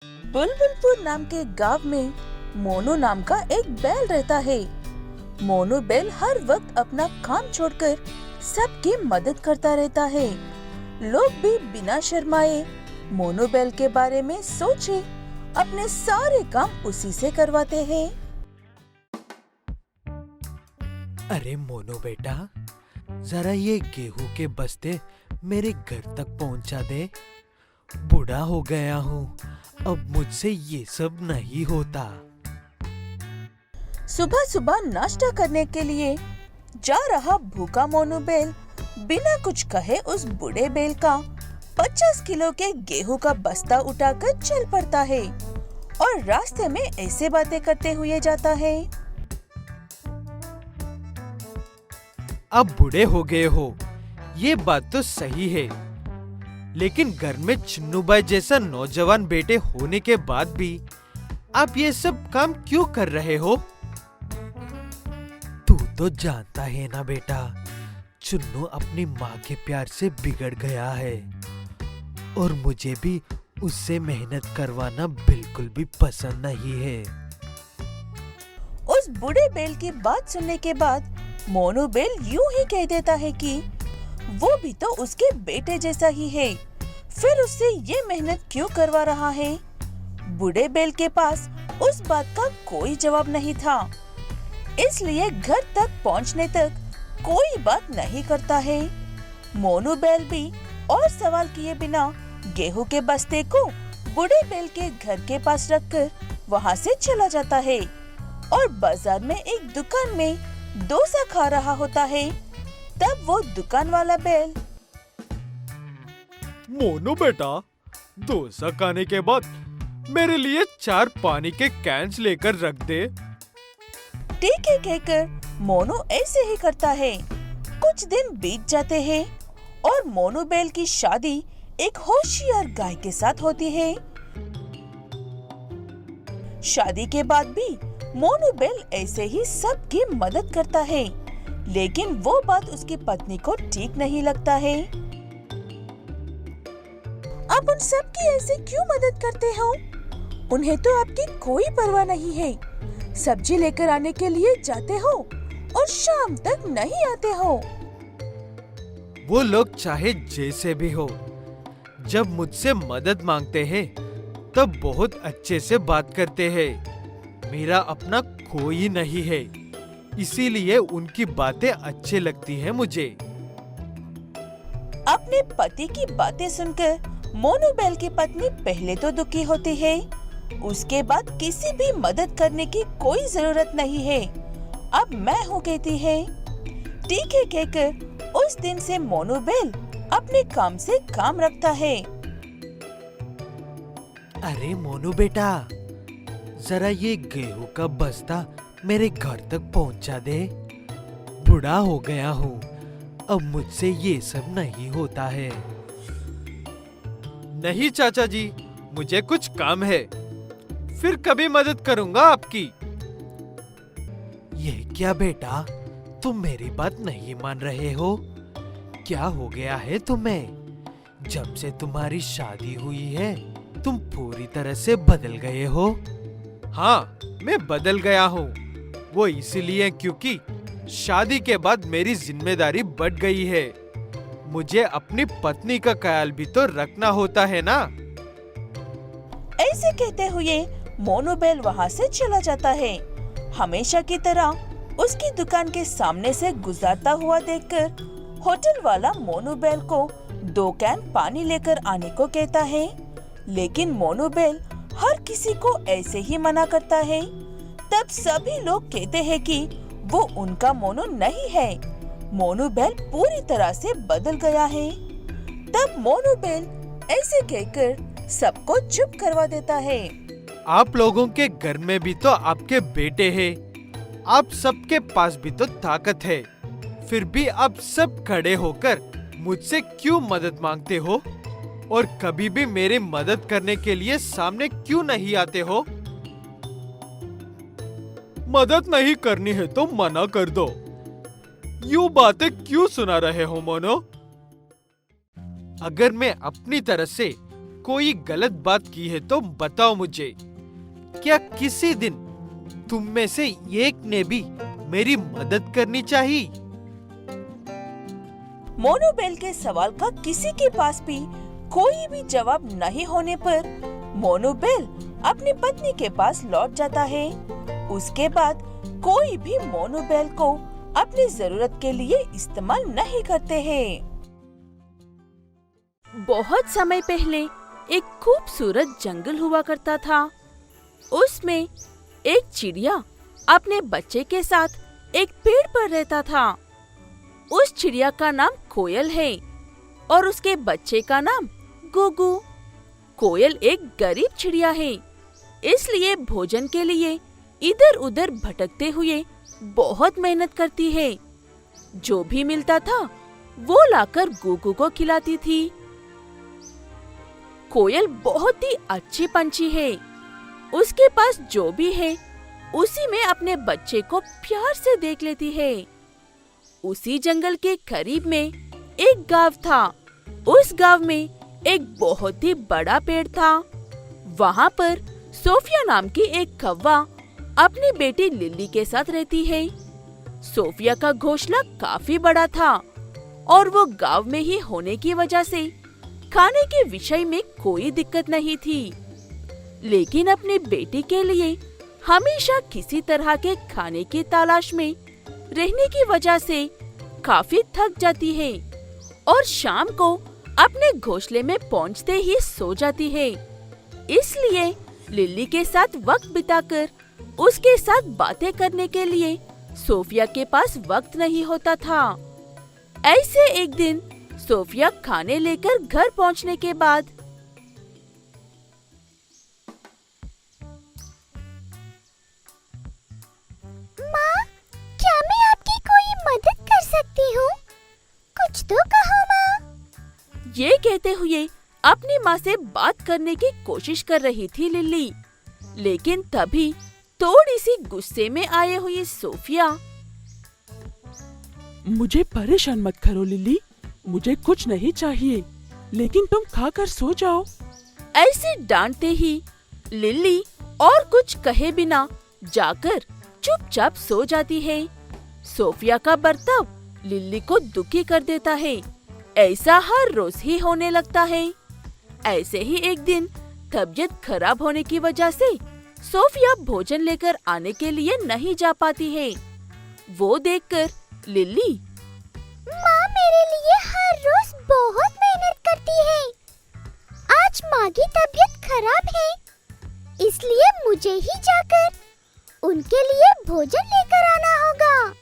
बुलबुलपुर नाम के गांव में मोनू नाम का एक बैल रहता है। मोनू बैल हर वक्त अपना काम छोड़कर सबकी मदद करता रहता है। लोग भी बिना शर्माए मोनू बैल के बारे में सोचे अपने सारे काम उसी से करवाते हैं। अरे मोनू बेटा, जरा ये गेहूं के बस्ते मेरे घर तक पहुंचा दे। बूढ़ा हो गया हूँ, अब मुझसे ये सब नहीं होता। सुबह सुबह नाश्ता करने के लिए जा रहा भूखा मोनू बैल बिना कुछ कहे उस बूढ़े बैल का 50 किलो के गेहूं का बस्ता उठाकर चल पड़ता है और रास्ते में ऐसे बातें करते हुए जाता है। अब बूढ़े हो गए हो, ये बात तो सही है, लेकिन घर में चिन्नू भाई जैसा नौजवान बेटे होने के बाद भी आप ये सब काम क्यों कर रहे हो? तू तो जानता है ना बेटा, चुन्नू अपनी माँ के प्यार से बिगड़ गया है और मुझे भी उससे मेहनत करवाना बिल्कुल भी पसंद नहीं है। उस बूढ़े बैल की बात सुनने के बाद मोनू बैल यूं ही कह देता है कि वो भी तो उसके बेटे जैसा ही है, फिर उससे ये मेहनत क्यों करवा रहा है? बूढ़े बैल के पास उस बात का कोई जवाब नहीं था, इसलिए घर तक पहुंचने तक कोई बात नहीं करता है। मोनू बैल भी और सवाल किए बिना गेहूं के बस्ते को बूढ़े बैल के घर के पास रखकर वहां से चला जाता है और बाजार में एक दुकान में डोसा खा रहा होता है। तब वो दुकान वाला बैल, मोनू बेटा, डोसा खाने के बाद मेरे लिए 4 पानी के कैंस लेकर रख दे। ठीक है कहकर मोनू ऐसे ही करता है। कुछ दिन बीत जाते हैं और मोनू बैल की शादी एक होशियार गाय के साथ होती है। शादी के बाद भी मोनू बैल ऐसे ही सबकी मदद करता है, लेकिन वो बात उसकी पत्नी को ठीक नहीं लगता है। आप उन सब की ऐसे क्यों मदद करते हो? उन्हें तो आपकी कोई परवाह नहीं है। सब्जी लेकर आने के लिए जाते हो और शाम तक नहीं आते हो। वो लोग चाहे जैसे भी हो, जब मुझसे मदद मांगते हैं तब बहुत अच्छे से बात करते हैं। मेरा अपना कोई नहीं है, इसीलिए उनकी बातें अच्छी लगती हैं मुझे। अपने पति की बातें सुनकर मोनू बैल की पत्नी पहले तो दुखी होती है, उसके बाद किसी भी मदद करने की कोई जरूरत नहीं है, अब मैं हूँ कहती है। ठीक है कहकर उस दिन से मोनू बैल अपने काम से काम रखता है। अरे मोनू बेटा, जरा ये गेहूं का बस्ता मेरे घर तक पहुंचा दे। बूढ़ा हो गया हूँ, अब मुझसे ये सब नहीं होता है। नहीं चाचा जी, मुझे कुछ काम है, फिर कभी मदद करूंगा आपकी। ये क्या बेटा, तुम मेरी बात नहीं मान रहे हो? क्या हो गया है तुम्हें? जब से तुम्हारी शादी हुई है तुम पूरी तरह से बदल गए हो। हाँ, मैं बदल गया हूँ, वो इसीलिए क्योंकि शादी के बाद मेरी जिम्मेदारी बढ़ गई है। मुझे अपनी पत्नी का ख्याल भी तो रखना होता है ना। ऐसे कहते हुए मोनू बैल वहाँ से चला जाता है। हमेशा की तरह उसकी दुकान के सामने से गुजरता हुआ देखकर होटल वाला मोनू बैल को 2 कैन पानी लेकर आने को कहता है, लेकिन मोनू बैल हर किसी को ऐसे ही मना करता है। तब सभी लोग कहते हैं कि वो उनका मोनू नहीं है, मोनू बैल पूरी तरह से बदल गया है। तब मोनू बैल ऐसे कहकर सबको चुप करवा देता है। आप लोगों के घर में भी तो आपके बेटे हैं, आप सबके पास भी तो ताकत है, फिर भी आप सब खड़े होकर मुझसे क्यों मदद मांगते हो और कभी भी मेरी मदद करने के लिए सामने क्यों नहीं आते हो? मदद नहीं करनी है तो मना कर दो, यूं बातें क्यों सुना रहे हो मोनो? अगर मैं अपनी तरफ से कोई गलत बात की है तो बताओ मुझे। क्या किसी दिन तुम में से एक ने भी मेरी मदद करनी चाहिए? मोनोबेल के सवाल का किसी के पास भी कोई भी जवाब नहीं होने पर मोनोबेल अपनी पत्नी के पास लौट जाता है। उसके बाद कोई भी मोनोबेल को अपनी जरूरत के लिए इस्तेमाल नहीं करते हैं। बहुत समय पहले एक खूबसूरत जंगल हुआ करता था। उसमें एक चिड़िया अपने बच्चे के साथ एक पेड़ पर रहता था। उस चिड़िया का नाम कोयल है और उसके बच्चे का नाम गुगु। कोयल एक गरीब चिड़िया है, इसलिए भोजन के लिए इधर उधर भटकते हुए बहुत मेहनत करती है। जो भी मिलता था वो लाकर गुगु को खिलाती थी। कोयल बहुत ही अच्छी पंछी है। उसके पास जो भी है उसी में अपने बच्चे को प्यार से देख लेती है। उसी जंगल के करीब में एक गांव था। उस गांव में एक बहुत ही बड़ा पेड़ था। वहाँ पर सोफिया नाम की एक कौवा अपनी बेटी लिली के साथ रहती है। सोफिया का घोंसला काफी बड़ा था और वो गांव में ही होने की वजह से खाने के विषय में कोई दिक्कत नहीं थी। लेकिन अपनी बेटी के लिए हमेशा किसी तरह के खाने की तलाश में रहने की वजह से काफी थक जाती है और शाम को अपने घोंसले में पहुंचते ही सो जाती है। इसलिए लिली के साथ वक्त बिताकर उसके साथ बातें करने के लिए सोफिया के पास वक्त नहीं होता था। ऐसे एक दिन सोफिया खाने लेकर घर पहुंचने के बाद माँ, क्या मैं आपकी कोई मदद कर सकती हूँ? कुछ तो कहो माँ। ये कहते हुए अपनी माँ से बात करने की कोशिश कर रही थी लिली। लेकिन तभी थोड़ी सी गुस्से में आए हुई सोफिया, मुझे परेशान मत करो लिली, मुझे कुछ नहीं चाहिए, लेकिन तुम खाकर सो जाओ। ऐसे डांटते ही लिली और कुछ कहे बिना जाकर चुपचाप सो जाती है। सोफिया का बर्ताव लिली को दुखी कर देता है। ऐसा हर रोज ही होने लगता है। ऐसे ही एक दिन तबीयत खराब होने की वजह से सोफिया भोजन लेकर आने के लिए नहीं जा पाती है। वो देखकर लिली, माँ मेरे लिए हर रोज बहुत मेहनत करती है। आज माँ की तबीयत खराब है, इसलिए मुझे ही जाकर उनके लिए भोजन लेकर आना होगा।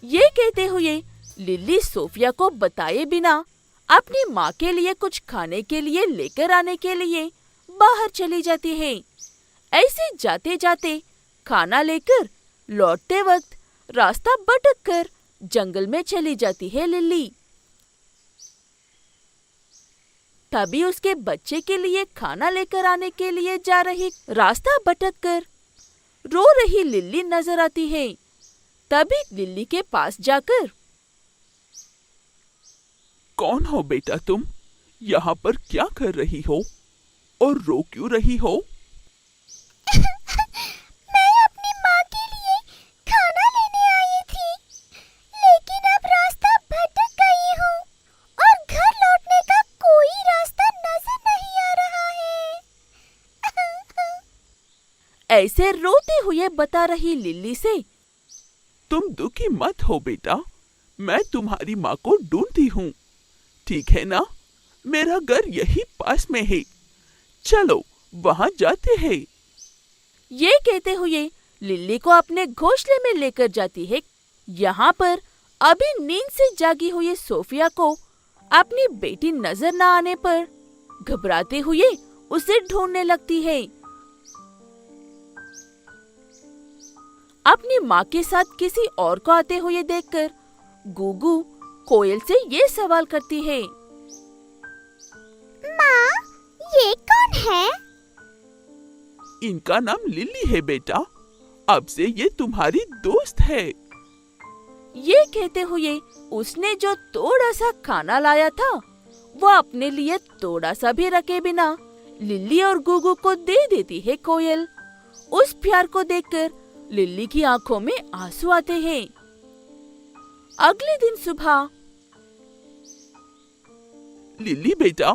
ये कहते हुए लिली सोफिया को बताए बिना अपनी माँ के लिए कुछ खाने के लिए लेकर आने के लिए बाहर चली जाती है। ऐसे जाते जाते खाना लेकर लौटते वक्त रास्ता भटक कर जंगल में चली जाती है लिली। तभी उसके बच्चे के लिए खाना लेकर आने के लिए जा रही रास्ता भटक कर रो रही लिली नजर आती है। तभी लिली के पास जाकर, कौन हो बेटा तुम? यहाँ पर क्या कर रही हो और रो क्यों रही हो? मैं अपनी माँ के लिए खाना लेने आई थी, लेकिन अब रास्ता भटक गई हूँ और घर लौटने का कोई रास्ता नजर नहीं आ रहा है। ऐसे रोते हुए बता रही लिली से, तुम दुखी मत हो बेटा, मैं तुम्हारी माँ को ढूंढती हूँ, ठीक है ना? मेरा घर यही पास में है, चलो वहाँ जाते हैं। ये कहते हुए लिली को अपने घोंसले में लेकर जाती है। यहाँ पर अभी नींद से जागी हुई सोफिया को अपनी बेटी नजर न आने पर घबराते हुए उसे ढूंढने लगती है। अपनी माँ के साथ किसी और को आते हुए देखकर गुगु कोयल से ये सवाल करती है, माँ, ये कौन है? इनका नाम लिली है बेटा, अब से ये तुम्हारी दोस्त है। ये कहते हुए उसने जो थोड़ा सा खाना लाया था वो अपने लिए थोड़ा सा भी रखे बिना लिल्ली और गुगु को दे देती है कोयल। उस प्यार को देखकर लिल्ली की आंखों में आंसू आते हैं। अगले दिन सुबह, लिल्ली बेटा,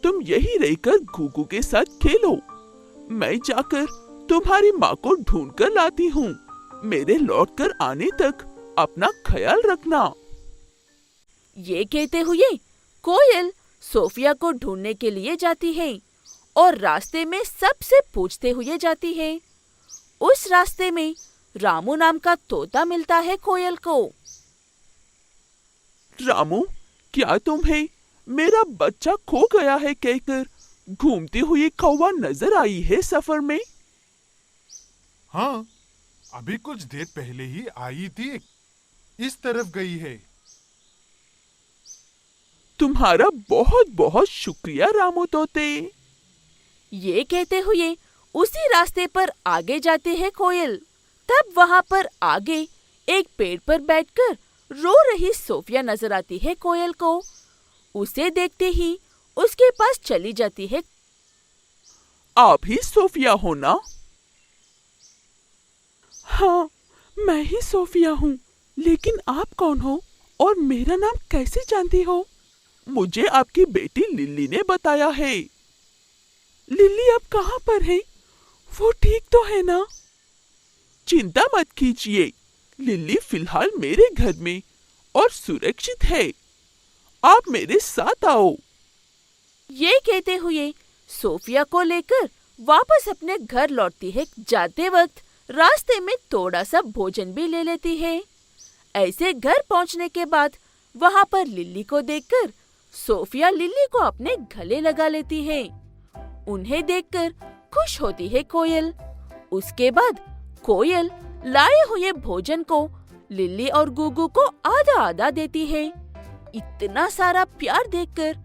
तुम यही रहकर गुगु के साथ खेलो। मैं जाकर तुम्हारी माँ को ढूंढ कर लाती हूँ। मेरे लौट कर आने तक अपना ख्याल रखना। ये कहते हुए कोयल सोफिया को ढूंढने के लिए जाती है और रास्ते में सबसे पूछते हुए जाती है। उस रास्ते में रामू नाम का तोता मिलता है कोयल को। रामू, क्या तुम्हें मेरा बच्चा खो गया है कहकर घूमती हुई कौवा नजर आई है सफर में? हाँ, अभी कुछ देर पहले ही आई थी, इस तरफ गई है। तुम्हारा बहुत बहुत शुक्रिया रामू तोते। ये कहते हुए उसी रास्ते पर आगे जाते हैं कोयल। तब वहाँ पर आगे एक पेड़ पर बैठकर रो रही सोफिया नजर आती है कोयल को। उसे देखते ही उसके पास चली जाती है। आप ही सोफिया हो ना? हाँ, मैं ही सोफिया हूँ। लेकिन आप कौन हो और मेरा नाम कैसे जानती हो? मुझे आपकी बेटी लिल्ली ने बताया है। लिल्ली अब कहाँ पर है? वो ठीक तो है ना? चिंता मत कीजिए, लिल्ली फिलहाल मेरे घर में और सुरक्षित है। आप मेरे साथ आओ। ये कहते हुए सोफिया को लेकर वापस अपने घर लौटती है। जाते वक्त रास्ते में थोड़ा सा भोजन भी ले लेती है। ऐसे घर पहुंचने के बाद वहां पर लिल्ली को देखकर सोफिया लिल्ली को अपने गले लगा लेती है। उन्हें देखकर खुश होती है कोयल। उसके बाद कोयल लाए हुए भोजन को लिल्ली और गुगु को आधा आधा देती है। इतना सारा प्यार देखकर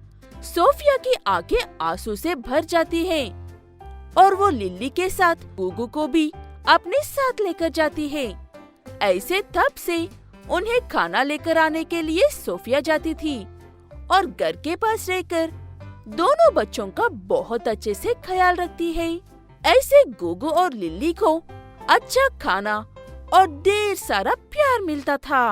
सोफिया की आंखें आंसू से भर जाती हैं और वो लिल्ली के साथ गुगु को भी अपने साथ लेकर जाती है। ऐसे तब से उन्हें खाना लेकर आने के लिए सोफिया जाती थी और घर के पास रहकर दोनों बच्चों का बहुत अच्छे से ख्याल रखती है। ऐसे गुगु और लिल्ली को अच्छा खाना और ढेर सारा प्यार मिलता था।